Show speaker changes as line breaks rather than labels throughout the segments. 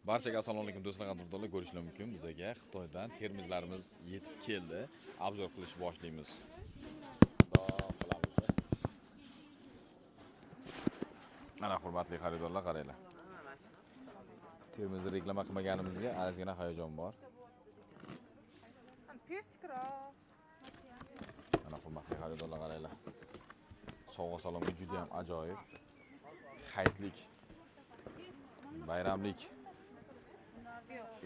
Barchaga assalomu alaykum do'stlar, qadrdonlar, ko'rishlar mumkin. Bizga Xitoydan termizlarimiz yetib keldi. Obzor qilish boshlaymiz. Mana hurmatli xaridorlar, qaranglar. Termizni reklama qilmaganimizga ozgina hayajon bor. Mana hurmatli xaridorlar, qaranglar. Sovg'a salomga juda ham ajoyib. Hayitlik, bayramlik,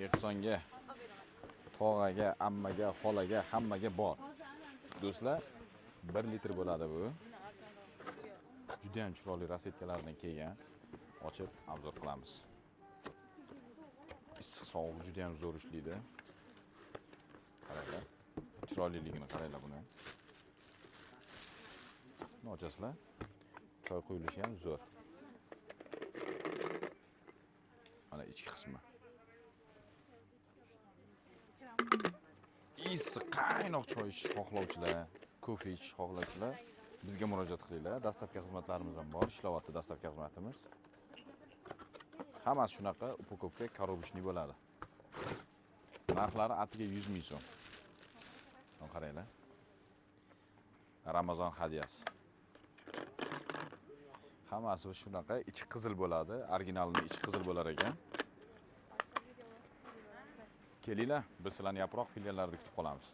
ehsonga, tog'aga, ammaga, xolaga, hammaga bor. Do'stlar, 1 litr bo'ladi bu. Juda ham chiroyli rasetkalardan kelgan. Ochib obzor qilamiz. Issiq sovuq juda ham zo'r ishlaydi. Qaranglar. Chiroyliligini qaranglar buni. Nochaslar. Choy quyilishi ham zo'r. Mana ichki qismi. Issiq qaynoq choy ichish xohlovchilar, kofe ichish xohlovchilar bizga murojaat qilinglar. Dastavka xizmatlarimiz ham bor. Ishlayapti dastavka xizmatimiz. Hammasi shunaqa upakovka korobishni bo'ladi. Narxlari atiga 100 ming so'm. Qaranglar. Ramazon hadyasi. Hammasi shunaqa, ichi qizil bo'ladi. Originalining ichi qizil bo'lar ekan. Kelinglar, biz sizlarni yaproq filiallarida kutib qolamiz.